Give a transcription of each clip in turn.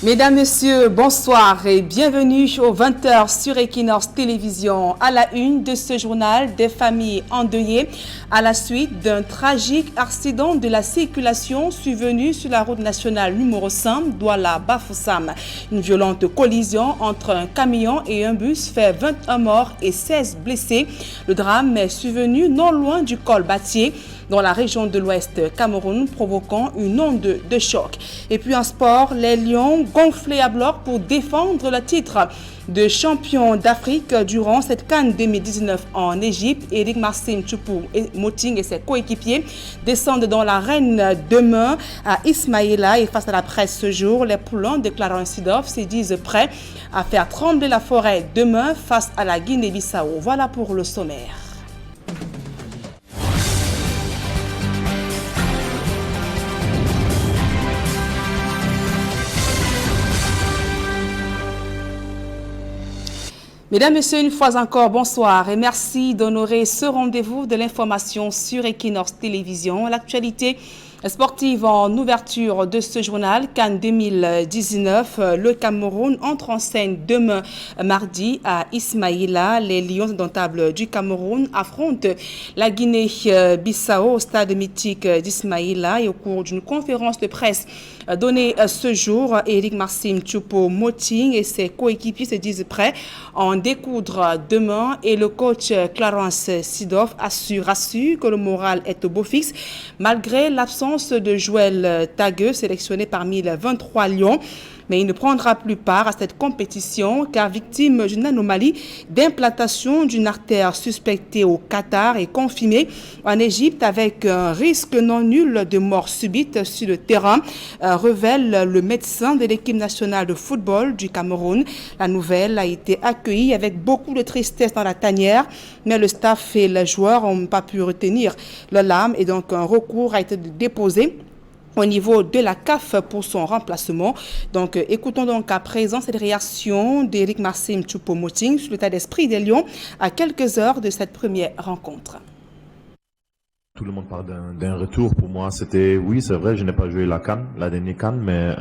Mesdames, Messieurs, bonsoir et bienvenue aux 20h sur Equinox Télévision. À la une de ce journal, des familles endeuillées à la suite d'un tragique accident de la circulation survenu sur la route nationale numéro 5, Douala-Bafoussam. Une violente collision entre un camion et un bus fait 21 morts et 16 blessés. Le drame est survenu non loin du col Batier, dans la région de l'Ouest Cameroun, provoquant une onde de choc. Et puis en sport, les Lions gonflés à bloc pour défendre le titre de champion d'Afrique durant cette CAN 2019 en Égypte. Eric Marcin Choupo-Moting et ses coéquipiers descendent dans l'arène demain à Ismaïla. Et face à la presse ce jour, les poulains de Clarence Seedorf se disent prêts à faire trembler la forêt demain face à la Guinée-Bissau. Voilà pour le sommaire. Mesdames, Messieurs, une fois encore, bonsoir et merci d'honorer ce rendez-vous de l'information sur Equinox Télévision. L'actualité sportive en ouverture de ce journal, CAN 2019. Le Cameroun entre en scène demain mardi à Ismaïla. Les Lions indomptables du Cameroun affrontent la Guinée-Bissau au stade mythique d'Ismaïla. Et au cours d'une conférence de presse donnée ce jour, Eric Marcin Choupo-Moting et ses coéquipiers se disent prêts à en découdre demain. Et le coach Clarence Seedorf assure que le moral est au beau fixe malgré l'absence de Joël Tagueux, sélectionné parmi les 23 Lions. Mais il ne prendra plus part à cette compétition car victime d'une anomalie d'implantation d'une artère suspectée au Qatar et confirmée en Égypte avec un risque non nul de mort subite sur le terrain, révèle le médecin de l'équipe nationale de football du Cameroun. La nouvelle a été accueillie avec beaucoup de tristesse dans la tanière, mais le staff et les joueurs n'ont pas pu retenir leur larme et donc un recours a été déposé au niveau de la CAF pour son remplacement. Donc, écoutons donc à présent cette réaction d'Eric Marcin Choupo-Moting sur l'état d'esprit des Lions à quelques heures de cette première rencontre. Tout le monde parle d'un retour. Pour moi, c'était, oui, c'est vrai, je n'ai pas joué la CAN, la dernière CAN, mais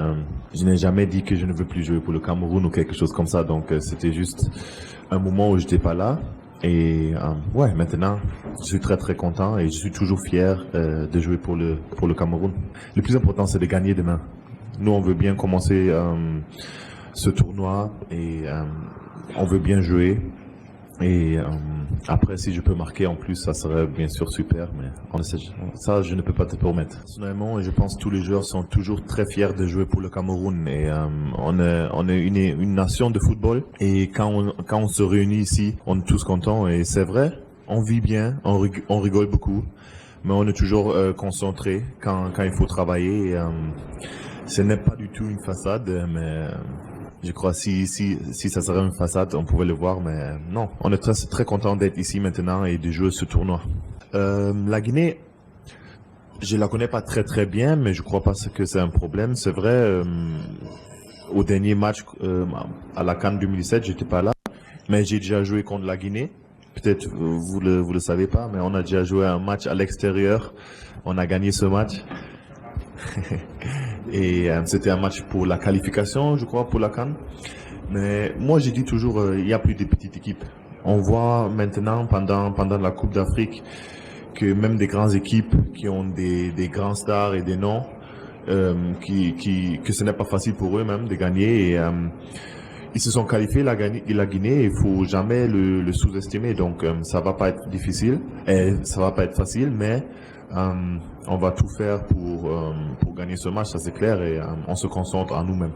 je n'ai jamais dit que je ne veux plus jouer pour le Cameroun ou quelque chose comme ça. Donc, c'était juste un moment où je n'étais pas là. Et ouais, maintenant, je suis très très content et je suis toujours fier de jouer pour le Cameroun. Le plus important, c'est de gagner demain. Nous, on veut bien commencer ce tournoi et on veut bien jouer. Et après, si je peux marquer en plus, ça serait bien sûr super, mais ça, je ne peux pas te promettre. Personnellement, je pense que tous les joueurs sont toujours très fiers de jouer pour le Cameroun. Et on est une nation de football. Et quand on se réunit ici, on est tous contents. Et c'est vrai, on vit bien, on rigole beaucoup, mais on est toujours concentré quand il faut travailler. Et, ce n'est pas du tout une façade, mais je crois que si ça serait une façade, on pouvait le voir, mais non. On est très, très content d'être ici maintenant et de jouer ce tournoi. La Guinée, je la connais pas très très bien, mais je crois pas que c'est un problème. C'est vrai, au dernier match à la CAN 2017, j'étais pas là, mais j'ai déjà joué contre la Guinée. Peut-être vous le savez pas, mais on a déjà joué un match à l'extérieur. On a gagné ce match. Et c'était un match pour la qualification, je crois, pour la CAN. Mais moi, je dis toujours, il n'y a plus de petites équipes. On voit maintenant, pendant la Coupe d'Afrique, que même des grandes équipes qui ont des grands stars et des noms, que ce n'est pas facile pour eux même de gagner. Et, ils se sont qualifiés, la Guinée, il faut jamais le sous-estimer. Donc, ça va pas être difficile, et ça va pas être facile, mais on va tout faire pour gagner ce match, ça c'est clair, et on se concentre en nous-mêmes.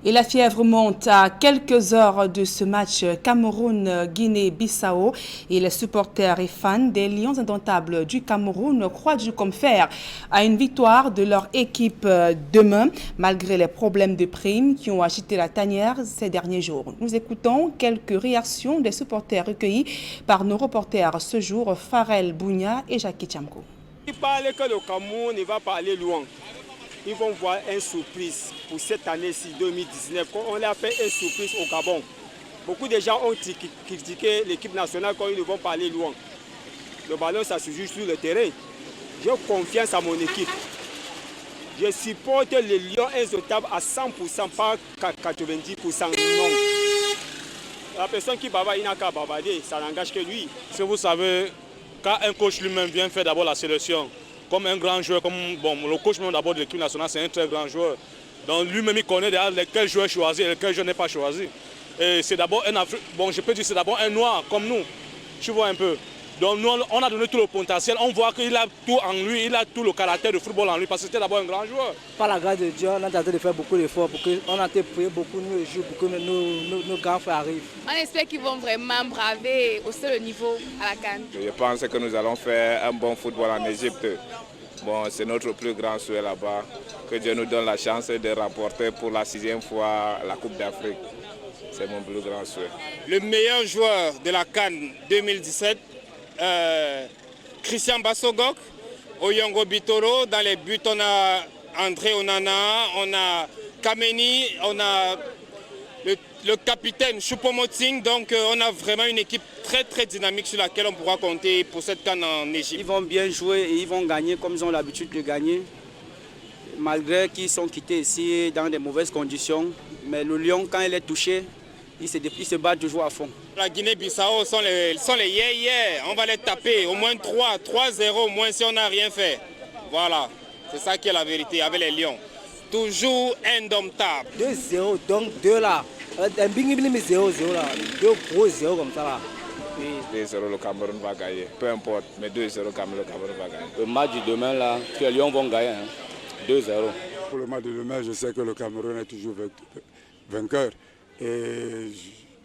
Et la fièvre monte à quelques heures de ce match Cameroun-Guinée-Bissau. Et les supporters et fans des Lions indomptables du Cameroun croient dur comme fer à une victoire de leur équipe demain, malgré les problèmes de primes qui ont agité la tanière ces derniers jours. Nous écoutons quelques réactions des supporters recueillis par nos reporters ce jour, Farel Bounia et Jackie Tchamko. Il parle que le Cameroun ne va pas aller loin. Ils vont voir une surprise pour cette année-ci, 2019. On a fait une surprise au Gabon. Beaucoup de gens ont critiqué l'équipe nationale quand ils ne vont pas aller loin. Le ballon, ça se joue sur le terrain. J'ai confiance à mon équipe. Je supporte les Lions indomptables à 100%, pas 90%. Non. La personne qui bavarde, il n'a qu'à bavarder, ça n'engage que lui. Si vous savez, quand un coach lui-même vient faire d'abord la sélection, comme un grand joueur, comme le coach même d'abord de l'équipe nationale, c'est un très grand joueur. Donc lui-même, il connaît lesquels joueurs choisir et lesquels joueurs n'est pas choisi. Et c'est d'abord un Afrique, je peux dire c'est d'abord un noir comme nous, tu vois un peu. Donc nous, on a donné tout le potentiel, on voit qu'il a tout en lui, il a tout le caractère de football en lui, parce que c'était d'abord un grand joueur. Par la grâce de Dieu, on a tenté de faire beaucoup d'efforts, on a été prié beaucoup nous jours pour que nos grands frères arrivent. On espère qu'ils vont vraiment braver et hausser le niveau à la CAN. Je pense que nous allons faire un bon football en Égypte. Bon, c'est notre plus grand souhait là-bas, que Dieu nous donne la chance de remporter pour la 6e fois la Coupe d'Afrique. C'est mon plus grand souhait. Le meilleur joueur de la CAN 2017, Christian Bassogok, Oyongo Bitoro. Dans les buts, on a André Onana, on a Kameni, on a le capitaine Choupo-Moting. Donc on a vraiment une équipe très très dynamique sur laquelle on pourra compter pour cette CAN en Égypte. Ils vont bien jouer et ils vont gagner comme ils ont l'habitude de gagner. Malgré qu'ils sont quittés ici dans des mauvaises conditions. Mais le Lion, quand il est touché, il se bat toujours à fond. La Guinée-Bissau sont les yeah-yeah. On va les taper au moins 3-0 au moins si on n'a rien fait. Voilà, c'est ça qui est la vérité avec les Lions. Toujours indomptable. 2-0, donc 2 là. Un bing-bing 0-0 là. 2 gros 0 comme ça là. 2-0 le Cameroun va gagner, peu importe, mais 2-0 le Cameroun va gagner. Le match de demain là, que les Lions vont gagner, 2-0. Pour le match de demain, je sais que le Cameroun est toujours vainqueur. Et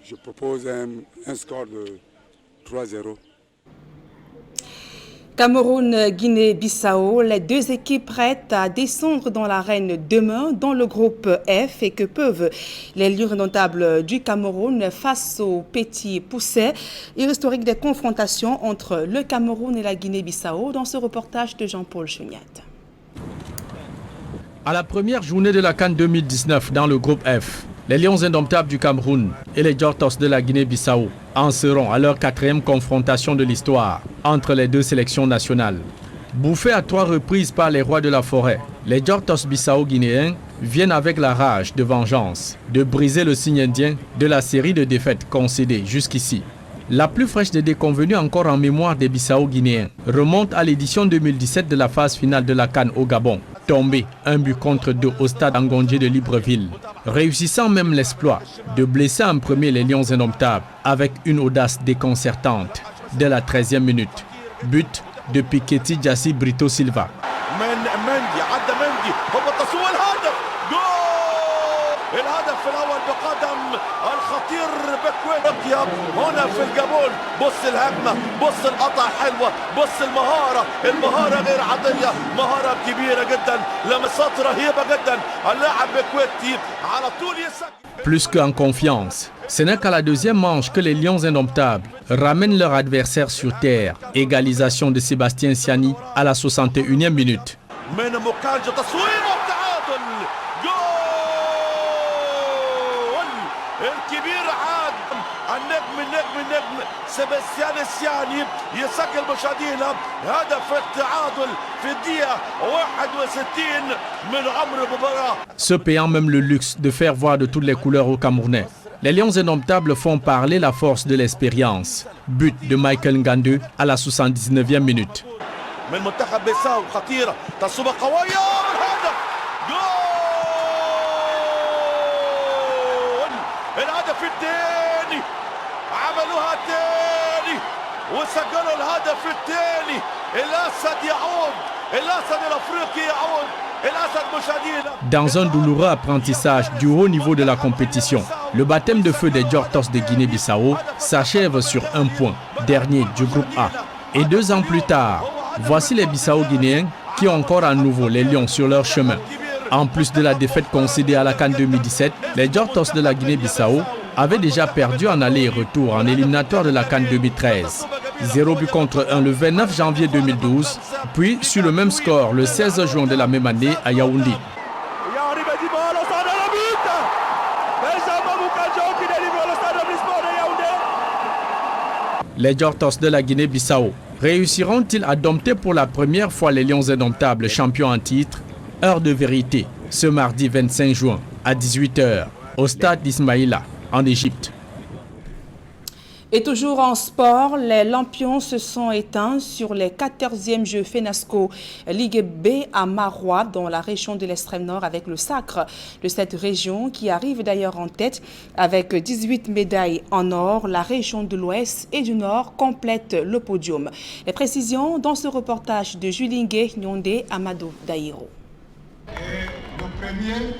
je propose un score de 3-0. Cameroun-Guinée-Bissau, les deux équipes prêtes à descendre dans l'arène demain dans le groupe F et que peuvent les Lions indomptables du Cameroun face aux petits poussets. Historique des confrontations entre le Cameroun et la Guinée-Bissau dans ce reportage de Jean-Paul Cheniat. À la première journée de la CAN 2019 dans le groupe F, les Lions indomptables du Cameroun et les Djortos de la Guinée-Bissau en seront à leur 4e confrontation de l'histoire entre les deux sélections nationales. Bouffés à 3 reprises par les rois de la forêt, les Djortos bissau-guinéens viennent avec la rage de vengeance de briser le signe indien de la série de défaites concédées jusqu'ici. La plus fraîche des déconvenues encore en mémoire des Bissau-guinéens remonte à l'édition 2017 de la phase finale de la CAN au Gabon, tombé 1-2 au stade Ngondje de Libreville, réussissant même l'exploit de blesser en premier les Lions indomptables avec une audace déconcertante dès la 13e minute. But de Piketty Jassi Brito Silva. هنا في الجابون بص الهجمه بص القطع حلوه بص المهاره غير عاديه مهاره كبيره جدا لمسات رهيبه جدا اللاعب بكويتي على طول يسجل. Plus qu'en confiance, ce n'est qu'à la 2e manche que les Lions indomptables ramènent leur adversaire sur terre. Égalisation de Sébastien Siani à la 61e minute. سيباستيان السياني يسجل مشاهدينا هدف التعادل في الدقيقة 61 من عمر المباراة. Se payant même le luxe de faire voir de toutes les couleurs aux Camerounais. Les Lions indomptables font parler la force de l'expérience. But de Michael Ngandou à la 79e minute. من منتخب بيساو خطيرة تصويبة قوية والهدف جول الهدف الثاني عملوها تاني وسجلوا الهدف الثاني الاسد يعود الاسد الافريقي يعود الاسد مشاهدينا. Dans un douloureux apprentissage du haut niveau de la compétition, le baptême de feu des Djortos de Guinée-Bissau s'achève sur un point, dernier du groupe A. Et 2 ans plus tard, voici les Bissau-Guinéens qui ont encore à nouveau les Lions sur leur chemin. En plus de la défaite concédée à la CAN 2017, les Djortos de la Guinée-Bissau avaient déjà perdu en aller et retour en éliminatoire de la CAN 2013. 0 but contre 1 le 29 janvier 2012, puis sur le même score le 16 juin de la même année à Yaoundé. Les Djortos de la Guinée-Bissau réussiront-ils à dompter pour la première fois les Lions indomptables champions en titre? Heure de vérité, ce mardi 25 juin à 18h, au stade d'Ismaïla, en Égypte. Et toujours en sport, les lampions se sont éteints sur les 14e Jeux FENASCO Ligue B à Marois, dans la région de l'extrême nord, avec le sacre de cette région qui arrive d'ailleurs en tête avec 18 médailles en or. La région de l'Ouest et du Nord complète le podium. Les précisions dans ce reportage de Julingue Nyonde Amadou Daïro. Le premier,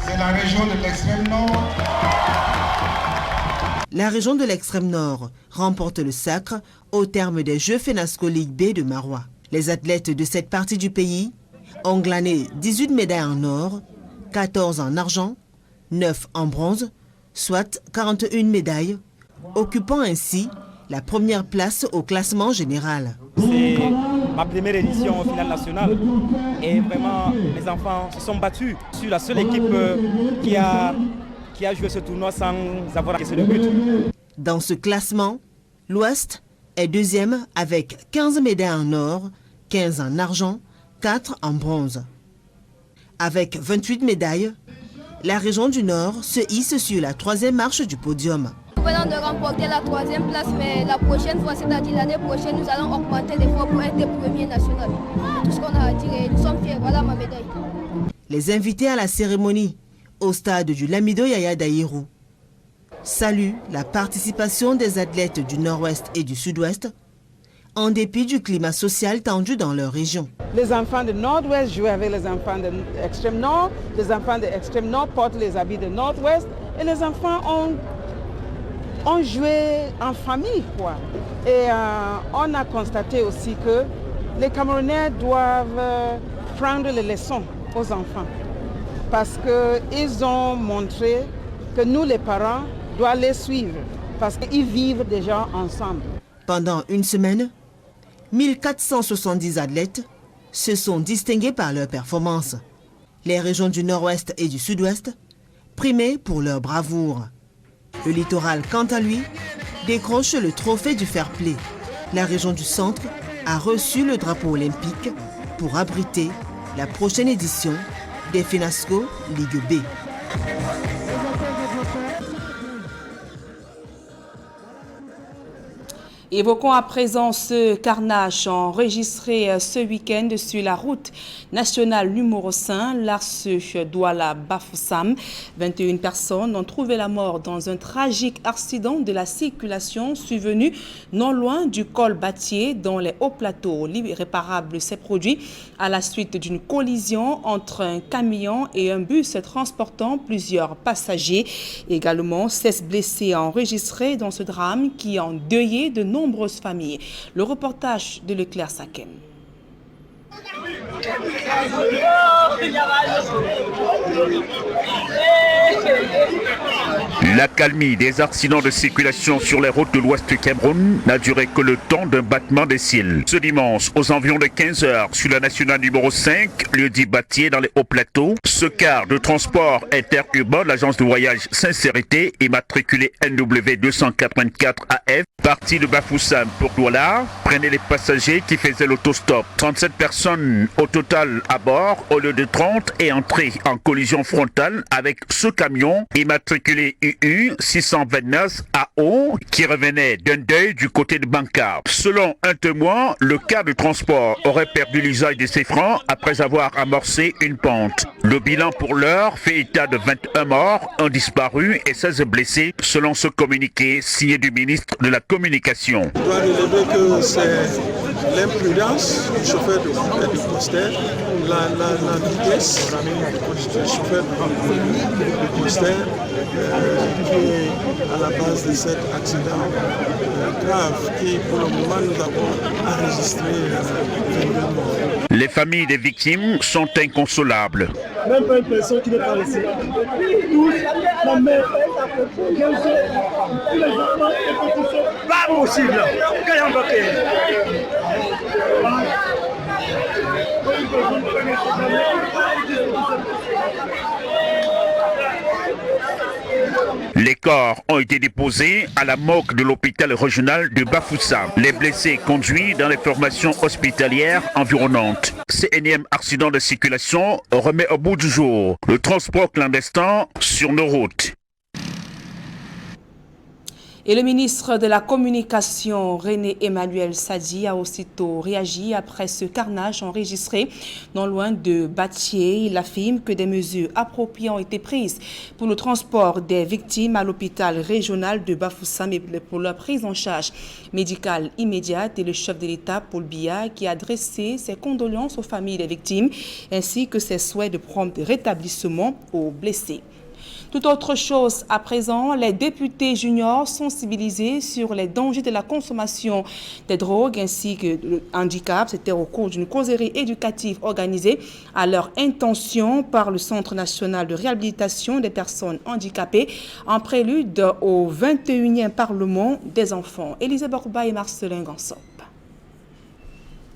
c'est la région de l'extrême nord. La région de l'extrême nord remporte le sacre au terme des Jeux FENASCO Ligue B de Marois. Les athlètes de cette partie du pays ont glané 18 médailles en or, 14 en argent, 9 en bronze, soit 41 médailles, occupant ainsi la première place au classement général. C'est ma première édition au finale nationale et vraiment les enfants se sont battus sur la seule équipe qui a joué ce tournoi sans avoir encaissé de but. Dans ce classement, l'Ouest est deuxième avec 15 médailles en or, 15 en argent, 4 en bronze. Avec 28 médailles, la région du Nord se hisse sur la troisième marche du podium. Nous venons de remporter la troisième place, mais la prochaine fois, c'est-à-dire l'année prochaine, nous allons augmenter l'effort pour être premier national. Tout ce qu'on a à dire et nous sommes fiers. Voilà ma médaille. Les invités à la cérémonie au stade du Lamido Yaya Daïrou salue la participation des athlètes du Nord-Ouest et du Sud-Ouest en dépit du climat social tendu dans leur région. Les enfants de Nord-Ouest jouent avec les enfants de l'extrême Nord, les enfants de l'extrême Nord portent les habits de Nord-Ouest et les enfants ont joué en famille, quoi. Et on a constaté aussi que les Camerounais doivent prendre les leçons aux enfants, parce qu'ils ont montré que nous, les parents, doivent les suivre, parce qu'ils vivent déjà ensemble. Pendant une semaine, 1470 athlètes se sont distingués par leur performance. Les régions du Nord-Ouest et du Sud-Ouest primées pour leur bravoure. Le littoral, quant à lui, décroche le trophée du fair play. La région du Centre a reçu le drapeau olympique pour abriter la prochaine édition des FENASCO Ligue B. Évoquons à présent ce carnage enregistré ce week-end sur la route nationale numéro 5, Lars-Douala-Bafoussam. 21 personnes ont trouvé la mort dans un tragique accident de la circulation survenu non loin du col Batier, dans les hauts plateaux. L'irréparable s'est produit à la suite d'une collision entre un camion et un bus transportant plusieurs passagers. Également, 16 blessés enregistrés dans ce drame qui a endeuillé de nombreuses familles. Le reportage de Leclerc Sakem. L'accalmie des accidents de circulation sur les routes de l'ouest du Cameroun n'a duré que le temps d'un battement des cils. Ce dimanche, aux environs de 15h, sur la nationale numéro 5, lieu dit Batier dans les hauts plateaux, ce car de transport interurbain de l'agence de voyage Sincérité, immatriculé NW 284 AF, parti de Bafoussam pour Douala, prenait les passagers qui faisaient l'autostop. 37 personnes au total à bord, au lieu de 30, et entré en collision frontale avec ce camion immatriculé UU 629 AO qui revenait d'un deuil du côté de Banca. Selon un témoin, le car de transport aurait perdu l'usage de ses freins après avoir amorcé une pente. Le bilan pour l'heure fait état de 21 morts, un disparu et 16 blessés, selon ce communiqué signé du ministre de la Communication. Je dois relever que c'est l'imprudence du chauffeur de poster, la vitesse du chauffeur de poster qui est à la base de cet accident grave qui, pour le moment, nous avons enregistré 22 morts. Les familles des victimes sont inconsolables. Même pas une personne qui n'est pas laissée. Tous, la mère, tous les enfants, pas possible. Les corps ont été déposés à la morgue de l'hôpital régional de Bafoussam. Les blessés conduits dans les formations hospitalières environnantes. Ces énième accident de circulation remet au bout du jour le transport clandestin sur nos routes. Et le ministre de la Communication, René Emmanuel Sadi, a aussitôt réagi après ce carnage enregistré non loin de Batié. Il affirme que des mesures appropriées ont été prises pour le transport des victimes à l'hôpital régional de Bafoussam et pour leur prise en charge médicale immédiate. Et le chef de l'État, Paul Biya, qui a adressé ses condoléances aux familles des victimes ainsi que ses souhaits de prompt rétablissement aux blessés. Tout autre chose à présent, les députés juniors sensibilisés sur les dangers de la consommation des drogues ainsi que le handicap. C'était au cours d'une causerie éducative organisée à leur intention par le Centre national de réhabilitation des personnes handicapées en prélude au 21e Parlement des enfants. Élisée Borba et Marcelin Gansop.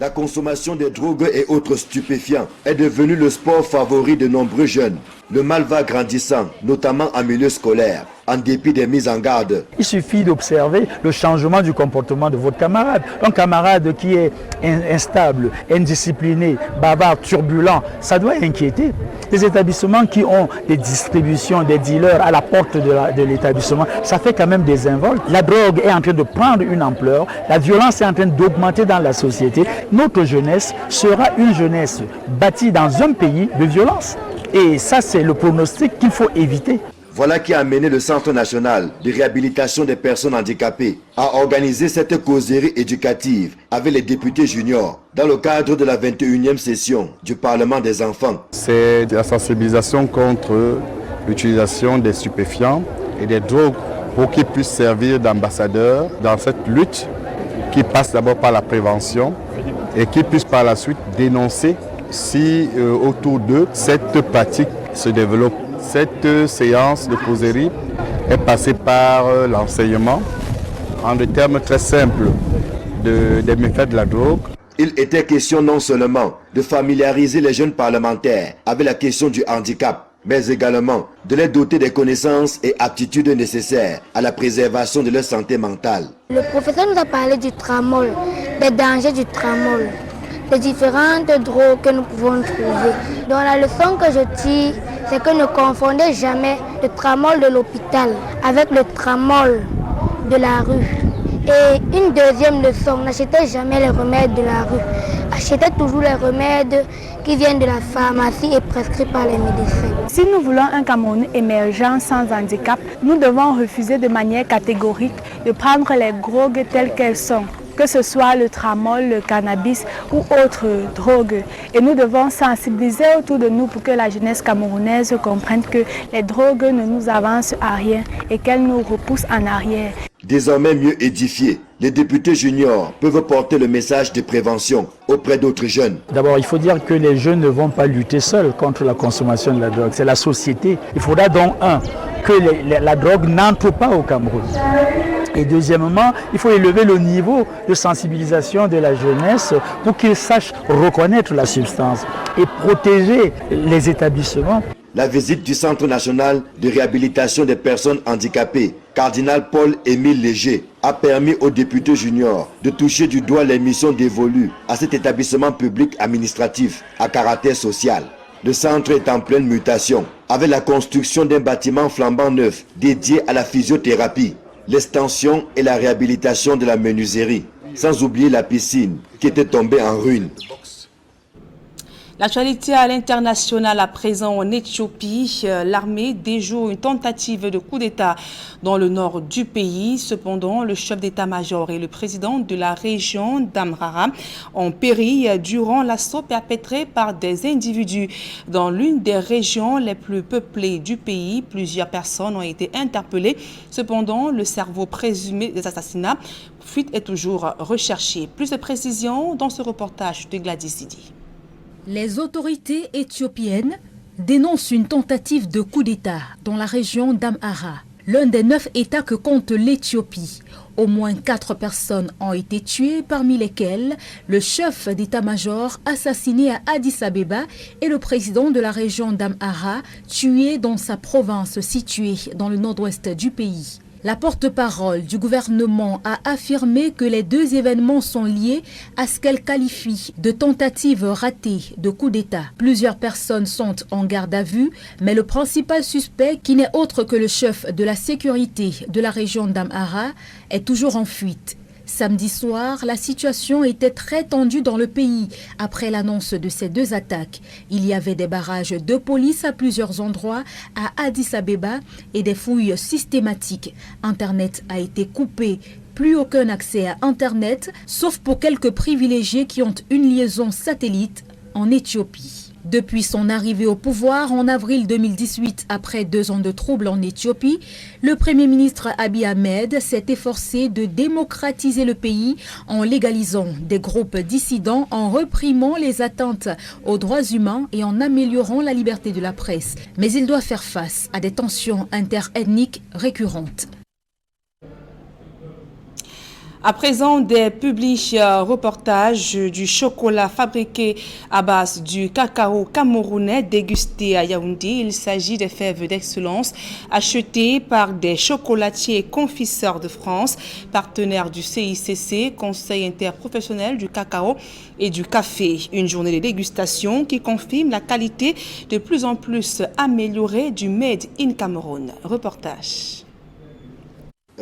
La consommation des drogues et autres stupéfiants est devenue le sport favori de nombreux jeunes. Le mal va grandissant, notamment en milieu scolaire, en dépit des mises en garde. Il suffit d'observer le changement du comportement de votre camarade. Un camarade qui est instable, indiscipliné, bavard, turbulent, ça doit inquiéter. Les établissements qui ont des distributions, des dealers à la porte de l'établissement, ça fait quand même des involtes. La drogue est en train de prendre une ampleur, la violence est en train d'augmenter dans la société. Notre jeunesse sera une jeunesse bâtie dans un pays de violence. Et ça, c'est le pronostic qu'il faut éviter. Voilà qui a amené le Centre national de réhabilitation des personnes handicapées à organiser cette causerie éducative avec les députés juniors dans le cadre de la 21e session du Parlement des enfants. C'est la sensibilisation contre l'utilisation des stupéfiants et des drogues pour qu'ils puissent servir d'ambassadeurs dans cette lutte qui passe d'abord par la prévention et qui puissent par la suite dénoncer si autour d'eux cette pratique se développe. Cette séance de causerie est passée par l'enseignement en des termes très simples des méfaits de la drogue. Il était question non seulement de familiariser les jeunes parlementaires avec la question du handicap, mais également de les doter des connaissances et aptitudes nécessaires à la préservation de leur santé mentale. Le professeur nous a parlé du tramol, des dangers du tramol, des différentes drogues que nous pouvons trouver. Donc la leçon que je tire, c'est que ne confondez jamais le tramol de l'hôpital avec le tramol de la rue. Et une deuxième leçon, n'achetez jamais les remèdes de la rue. Achetez toujours les remèdes qui viennent de la pharmacie et prescrits par les médecins. Si nous voulons un Cameroun émergent sans handicap, nous devons refuser de manière catégorique de prendre les drogues telles qu'elles sont, que ce soit le tramol, le cannabis ou autres drogues. Et nous devons sensibiliser autour de nous pour que la jeunesse camerounaise comprenne que les drogues ne nous avancent à rien et qu'elles nous repoussent en arrière. Désormais mieux édifiés, les députés juniors peuvent porter le message de prévention auprès d'autres jeunes. D'abord, il faut dire que les jeunes ne vont pas lutter seuls contre la consommation de la drogue. C'est la société. Il faudra donc, que la drogue n'entre pas au Cameroun. Et deuxièmement, il faut élever le niveau de sensibilisation de la jeunesse pour qu'ils sachent reconnaître la substance et protéger les établissements. La visite du Centre national de réhabilitation des personnes handicapées, cardinal Paul-Émile Léger, a permis aux députés juniors de toucher du doigt les missions dévolues à cet établissement public administratif à caractère social. Le centre est en pleine mutation, avec la construction d'un bâtiment flambant neuf dédié à la physiothérapie, l'extension et la réhabilitation de la menuiserie, sans oublier la piscine qui était tombée en ruine. L'actualité à l'international à présent en Éthiopie, l'armée déjoue une tentative de coup d'État dans le nord du pays. Cependant, le chef d'état-major et le président de la région d'Amhara ont péri durant l'assaut perpétré par des individus dans l'une des régions les plus peuplées du pays. Plusieurs personnes ont été interpellées. Cependant, le cerveau présumé des assassinats fuite est toujours recherché. Plus de précisions dans ce reportage de Gladys Sidi. Les autorités éthiopiennes dénoncent une tentative de coup d'État dans la région d'Amhara, l'un des 9 États que compte l'Éthiopie, Au moins 4 personnes ont été tuées, parmi lesquelles le chef d'état-major assassiné à Addis Abeba et le président de la région d'Amhara tué dans sa province située dans le nord-ouest du pays. La porte-parole du gouvernement a affirmé que les 2 événements sont liés à ce qu'elle qualifie de tentative ratée de coup d'État. Plusieurs personnes sont en garde à vue, mais le principal suspect, qui n'est autre que le chef de la sécurité de la région d'Amhara, est toujours en fuite. Samedi soir, la situation était très tendue dans le pays après l'annonce de ces 2 attaques. Il y avait des barrages de police à plusieurs endroits à Addis Abeba et des fouilles systématiques. Internet a été coupé. Plus aucun accès à Internet, sauf pour quelques privilégiés qui ont une liaison satellite en Éthiopie. Depuis son arrivée au pouvoir en avril 2018, après 2 ans de troubles en Éthiopie, le Premier ministre Abiy Ahmed s'est efforcé de démocratiser le pays en légalisant des groupes dissidents, en réprimant les atteintes aux droits humains et en améliorant la liberté de la presse. Mais il doit faire face à des tensions interethniques récurrentes. À présent, des reportages du chocolat fabriqué à base du cacao camerounais dégusté à Yaoundé. Il s'agit des fèves d'excellence achetées par des chocolatiers et confiseurs de France, partenaires du CICC, Conseil interprofessionnel du cacao et du café. Une journée de dégustation qui confirme la qualité de plus en plus améliorée du Made in Cameroun. Reportage.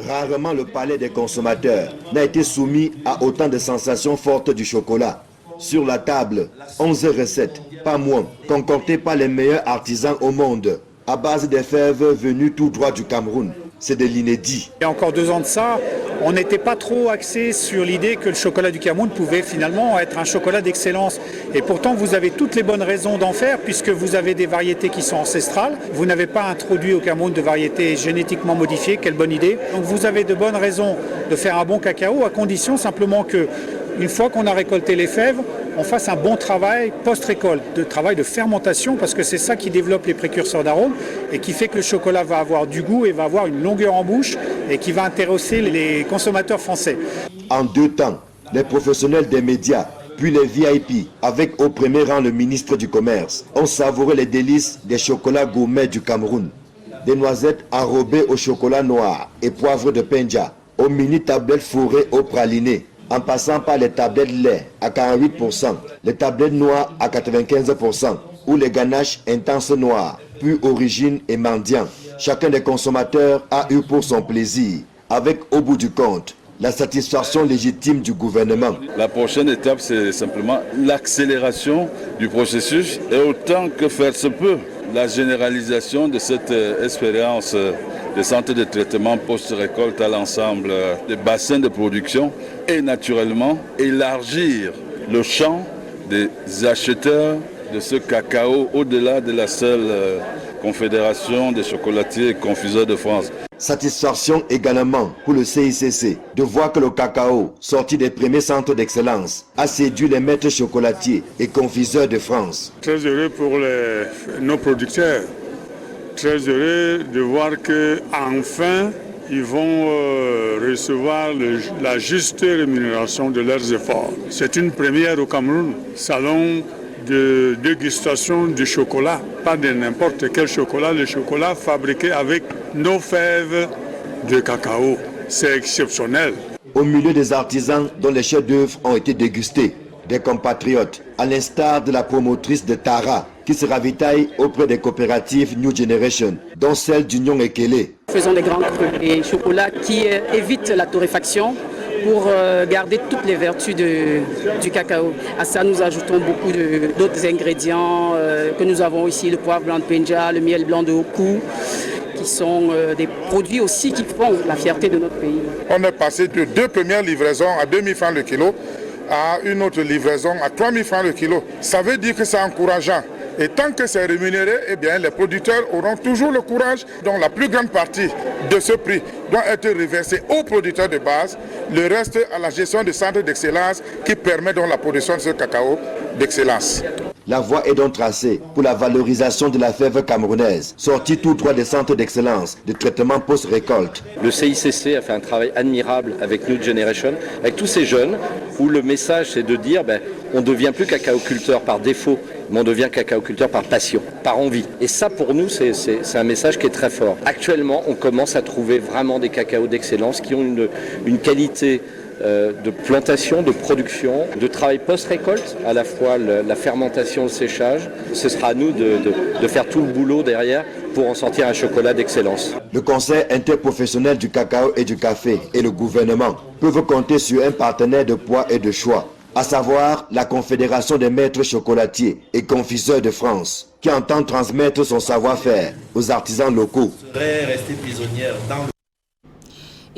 Rarement le palais des consommateurs n'a été soumis à autant de sensations fortes du chocolat. Sur la table, 11 recettes, pas moins, concoctées par les meilleurs artisans au monde, à base des fèves venues tout droit du Cameroun. C'est de l'inédit. Il y a encore 2 ans de ça, on n'était pas trop axé sur l'idée que le chocolat du Cameroun pouvait finalement être un chocolat d'excellence. Et pourtant, vous avez toutes les bonnes raisons d'en faire, puisque vous avez des variétés qui sont ancestrales. Vous n'avez pas introduit au Cameroun de variétés génétiquement modifiées. Quelle bonne idée. Donc vous avez de bonnes raisons de faire un bon cacao, à condition simplement que, une fois qu'on a récolté les fèves, on fasse un bon travail post-récolte, de travail de fermentation, parce que c'est ça qui développe les précurseurs d'arômes et qui fait que le chocolat va avoir du goût et va avoir une longueur en bouche et qui va intéresser les consommateurs français. En 2 temps, les professionnels des médias, puis les VIP, avec au premier rang le ministre du Commerce, ont savouré les délices des chocolats gourmets du Cameroun. Des noisettes enrobées au chocolat noir et poivre de Penja, aux mini-tablettes fourrées au praliné, en passant par les tablettes lait à 48%, les tablettes noires à 95% ou les ganaches intenses noires, puis origine et mendiant. Chacun des consommateurs a eu pour son plaisir, avec au bout du compte la satisfaction légitime du gouvernement. La prochaine étape, c'est simplement l'accélération du processus et autant que faire se peut, la généralisation de cette expérience de centres de traitement post-récolte à l'ensemble des bassins de production et naturellement élargir le champ des acheteurs de ce cacao au-delà de la seule Confédération des chocolatiers et confiseurs de France. Satisfaction également pour le CICC de voir que le cacao, sorti des premiers centres d'excellence, a séduit les maîtres chocolatiers et confiseurs de France. Très heureux pour nos producteurs, très heureux de voir qu'enfin ils vont recevoir la juste rémunération de leurs efforts. C'est une première au Cameroun, salon de dégustation du chocolat, pas de n'importe quel chocolat, le chocolat fabriqué avec nos fèves de cacao. C'est exceptionnel. Au milieu des artisans dont les chefs-d'œuvre ont été dégustés, des compatriotes, à l'instar de la promotrice de Tara, qui se ravitaille auprès des coopératives New Generation, dont celle d'Union Ekele. Faisons des grands crus et chocolats qui évitent la torréfaction pour garder toutes les vertus du cacao. À ça, nous ajoutons beaucoup d'autres ingrédients que nous avons ici, le poivre blanc de Penja, le miel blanc de Oku, qui sont des produits aussi qui font la fierté de notre pays. On est passé de 2 premières livraisons à 2000 francs le kilo à une autre livraison à 3000 francs le kilo. Ça veut dire que c'est encourageant. Et tant que c'est rémunéré, eh bien, les producteurs auront toujours le courage. Donc la plus grande partie de ce prix doit être reversée aux producteurs de base, le reste à la gestion des centres d'excellence qui permet donc la production de ce cacao d'excellence. La voie est donc tracée pour la valorisation de la fève camerounaise, sortie tout droit des centres d'excellence de traitement post-récolte. Le CICC a fait un travail admirable avec New Generation, avec tous ces jeunes, où le message c'est de dire on ne devient plus cacaoculteur par défaut, mais on devient cacaoculteur par passion, par envie. Et ça pour nous c'est un message qui est très fort. Actuellement on commence à trouver vraiment des cacaos d'excellence qui ont une qualité de plantation, de production, de travail post-récolte, à la fois la fermentation, le séchage. Ce sera à nous de faire tout le boulot derrière pour en sortir un chocolat d'excellence. Le Conseil interprofessionnel du cacao et du café et le gouvernement peuvent compter sur un partenaire de poids et de choix, à savoir la Confédération des maîtres chocolatiers et confiseurs de France, qui entend transmettre son savoir-faire aux artisans locaux. Rester prisonnière dans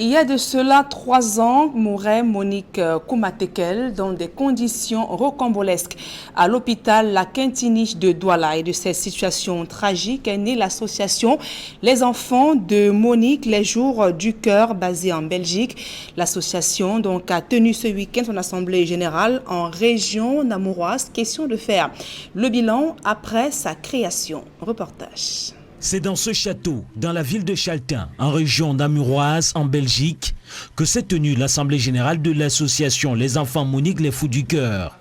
Il y a de cela 3 ans, mourait Monique Koumatekel dans des conditions rocambolesques à l'hôpital La Quintiniche de Douala. Et de cette situation tragique est née l'association Les Enfants de Monique, les Jours du Cœur, basée en Belgique. L'association donc a tenu ce week-end son assemblée générale en région namuroise. Question de faire le bilan après sa création. Reportage. C'est dans ce château, dans la ville de Chaltin, en région namuroise, en Belgique, que s'est tenue l'Assemblée générale de l'association Les Enfants Monique, les Fous du Cœur.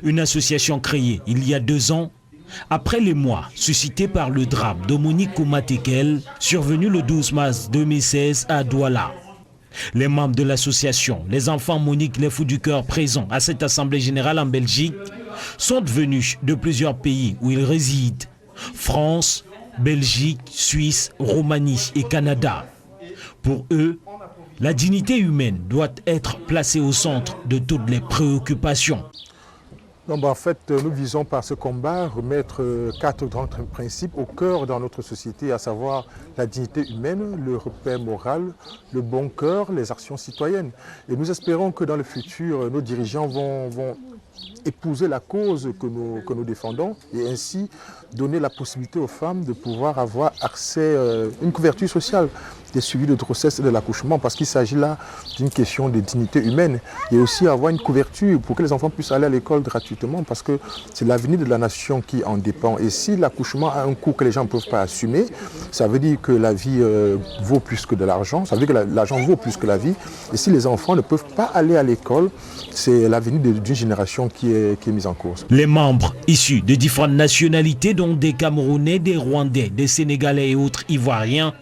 Une association créée il y a 2 ans, après les mois suscités par le drame de Monique Koumatekel, survenu le 12 mars 2016 à Douala. Les membres de l'association Les Enfants Monique, les Fous du Cœur présents à cette Assemblée générale en Belgique sont venus de plusieurs pays où ils résident, France, Belgique, Suisse, Roumanie et Canada. Pour eux, la dignité humaine doit être placée au centre de toutes les préoccupations. Donc, en fait, nous visons par ce combat remettre 4 grands principes au cœur dans notre société, à savoir la dignité humaine, le repère moral, le bon cœur, les actions citoyennes. Et nous espérons que dans le futur, nos dirigeants vont épouser la cause que nous défendons et ainsi donner la possibilité aux femmes de pouvoir avoir accès à une couverture sociale des suivis de grossesse et de l'accouchement, parce qu'il s'agit là d'une question de dignité humaine et aussi avoir une couverture pour que les enfants puissent aller à l'école gratuitement, parce que c'est l'avenir de la nation qui en dépend. Et si l'accouchement a un coût que les gens ne peuvent pas assumer, ça veut dire que la vie vaut plus que de l'argent, ça veut dire que l'argent vaut plus que la vie. Et si les enfants ne peuvent pas aller à l'école, c'est l'avenir d'une génération qui est mise en cause. Les membres issus de différentes nationalités, dont des Camerounais, des Rwandais, des Sénégalais et autres Ivoiriens,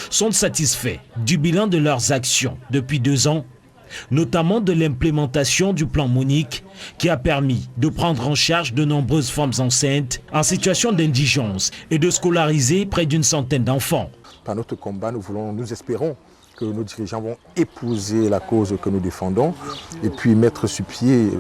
sont satisfaits du bilan de leurs actions depuis 2 ans, notamment de l'implémentation du plan Monique qui a permis de prendre en charge de nombreuses femmes enceintes en situation d'indigence et de scolariser près d'une centaine d'enfants. Par notre combat, nous espérons que nos dirigeants vont épouser la cause que nous défendons et puis mettre sur pied,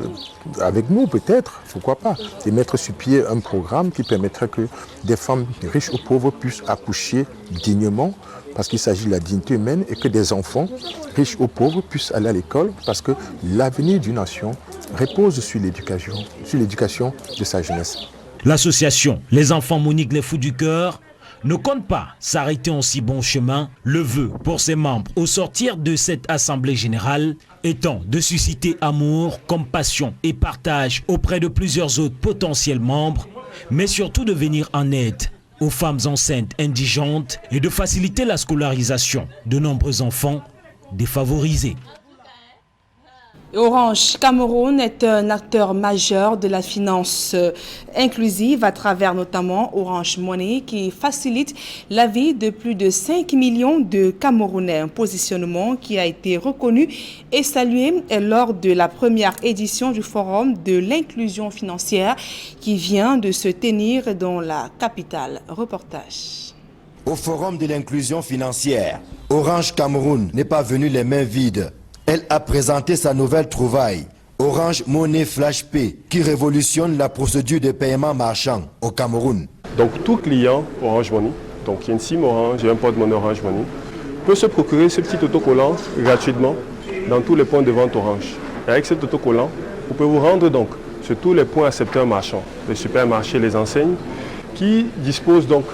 avec nous peut-être, pourquoi pas, et mettre sur pied un programme qui permettrait que des femmes riches ou pauvres puissent accoucher dignement, parce qu'il s'agit de la dignité humaine, et que des enfants riches ou pauvres puissent aller à l'école, parce que l'avenir d'une nation repose sur l'éducation de sa jeunesse. L'association Les Enfants Monique, les Fous du Cœur ne compte pas s'arrêter en si bon chemin. Le vœu pour ses membres au sortir de cette assemblée générale étant de susciter amour, compassion et partage auprès de plusieurs autres potentiels membres, mais surtout de venir en aide aux femmes enceintes indigentes et de faciliter la scolarisation de nombreux enfants défavorisés. Orange Cameroun est un acteur majeur de la finance inclusive à travers notamment Orange Money qui facilite la vie de plus de 5 millions de Camerounais. Un positionnement qui a été reconnu et salué lors de la première édition du Forum de l'inclusion financière qui vient de se tenir dans la capitale. Reportage. Au Forum de l'inclusion financière, Orange Cameroun n'est pas venu les mains vides. Elle a présenté sa nouvelle trouvaille, Orange Money Flash Pay, qui révolutionne la procédure de paiement marchand au Cameroun. Donc tout client Orange Money, donc il y a une SIM Orange et un porte-monnaie Orange Money, peut se procurer ce petit autocollant gratuitement dans tous les points de vente Orange. Et avec cet autocollant, vous pouvez vous rendre donc sur tous les points accepteurs marchands, les supermarchés, les enseignes, qui disposent donc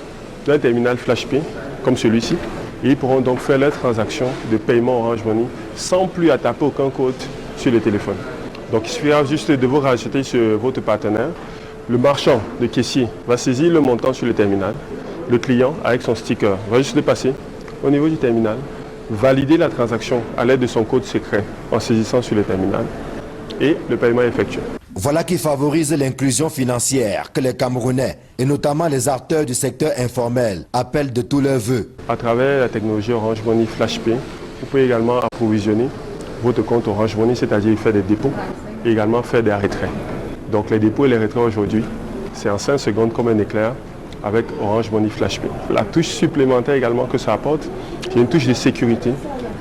d'un terminal Flash Pay comme celui-ci. Et ils pourront donc faire leurs transactions de paiement Orange Money sans plus à taper aucun code sur le téléphone. Donc il suffira juste de vous rajouter sur votre partenaire Le marchand, le caissier, va saisir le montant sur le terminal. Le client, avec son sticker, va juste le passer au niveau du terminal, valider la transaction à l'aide de son code secret en saisissant sur le terminal et le paiement est effectué. Voilà qui favorise l'inclusion financière que les Camerounais, et notamment les acteurs du secteur informel, appellent de tous leurs vœux. À travers la technologie Orange Money Flash Pay, vous pouvez également approvisionner votre compte Orange Money, c'est-à-dire faire des dépôts et également faire des retraits. Donc les dépôts et les retraits aujourd'hui, c'est en 5 secondes comme un éclair avec Orange Money Flash Pay. La touche supplémentaire également que ça apporte, c'est une touche de sécurité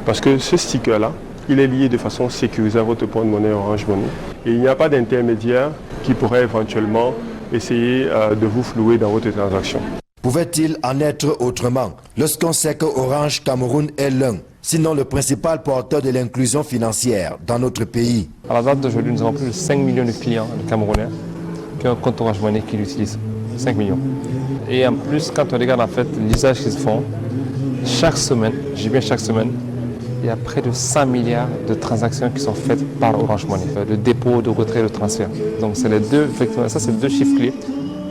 parce que ce sticker-là, il est lié de façon sécurisée à votre point de monnaie Orange Money. Et il n'y a pas d'intermédiaire qui pourrait éventuellement essayer de vous flouer dans votre transaction. Pouvait-il en être autrement lorsqu'on sait que Orange Cameroun est l'un, sinon le principal porteur de l'inclusion financière dans notre pays? À la date d'aujourd'hui, nous avons plus de 5 millions de clients camerounais qui ont un compte Orange Money qui l'utilisent. 5 millions. Et en plus, quand on regarde en fait l'usage qu'ils font, chaque semaine, j'ai bien chaque semaine, il y a près de 100 milliards de transactions qui sont faites par Orange Money, de dépôt, de retrait, de transfert. Donc c'est les deux, effectivement, ça c'est deux chiffres clés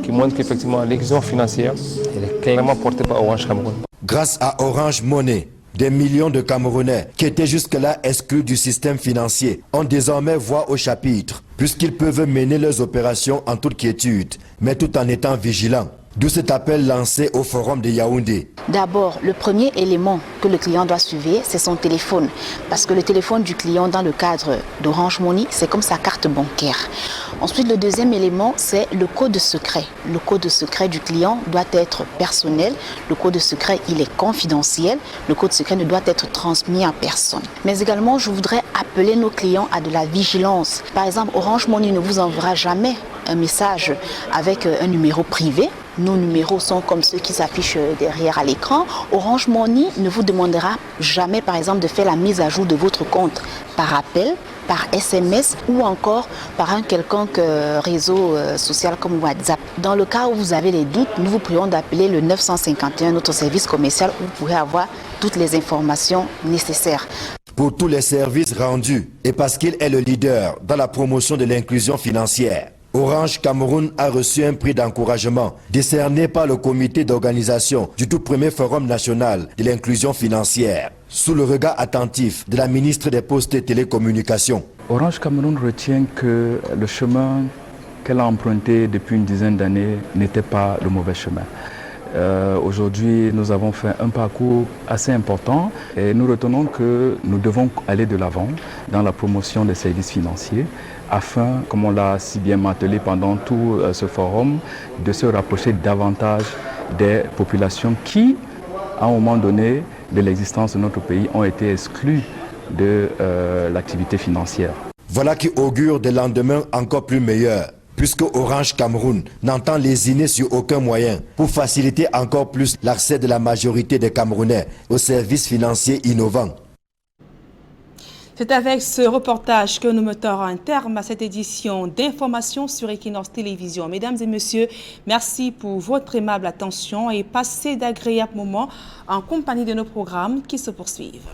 qui montrent qu'effectivement l'inclusion financière elle est clairement portée par Orange Cameroun. Grâce à Orange Money, des millions de Camerounais qui étaient jusque-là exclus du système financier ont désormais voix au chapitre, puisqu'ils peuvent mener leurs opérations en toute quiétude, mais tout en étant vigilants. D'où cet appel lancé au forum de Yaoundé. D'abord, le premier élément que le client doit suivre, c'est son téléphone. Parce que le téléphone du client dans le cadre d'Orange Money, c'est comme sa carte bancaire. Ensuite, le deuxième élément, c'est le code secret. Le code secret du client doit être personnel. Le code secret, il est confidentiel. Le code secret ne doit être transmis à personne. Mais également, je voudrais appeler nos clients à de la vigilance. Par exemple, Orange Money ne vous enverra jamais un message avec un numéro privé. Nos numéros sont comme ceux qui s'affichent derrière à l'écran. Orange Money ne vous demandera jamais, par exemple, de faire la mise à jour de votre compte par appel, par SMS ou encore par un quelconque réseau social comme WhatsApp. Dans le cas où vous avez les doutes, nous vous prions d'appeler le 951, notre service commercial, où vous pourrez avoir toutes les informations nécessaires. Pour tous les services rendus et parce qu'il est le leader dans la promotion de l'inclusion financière, Orange Cameroun a reçu un prix d'encouragement décerné par le comité d'organisation du tout premier Forum national de l'inclusion financière, sous le regard attentif de la ministre des Postes et Télécommunications. Orange Cameroun retient que le chemin qu'elle a emprunté depuis une dizaine d'années n'était pas le mauvais chemin. Aujourd'hui, nous avons fait un parcours assez important et nous retenons que nous devons aller de l'avant dans la promotion des services financiers afin, comme on l'a si bien martelé pendant tout ce forum, de se rapprocher davantage des populations qui, à un moment donné de l'existence de notre pays, ont été exclues de l'activité financière. Voilà qui augure des lendemains encore plus meilleurs, puisque Orange Cameroun n'entend lésiner sur aucun moyen pour faciliter encore plus l'accès de la majorité des Camerounais aux services financiers innovants. C'est avec ce reportage que nous mettons un terme à cette édition d'information sur Equinox Télévision. Mesdames et messieurs, merci pour votre aimable attention et passez d'agréables moments en compagnie de nos programmes qui se poursuivent.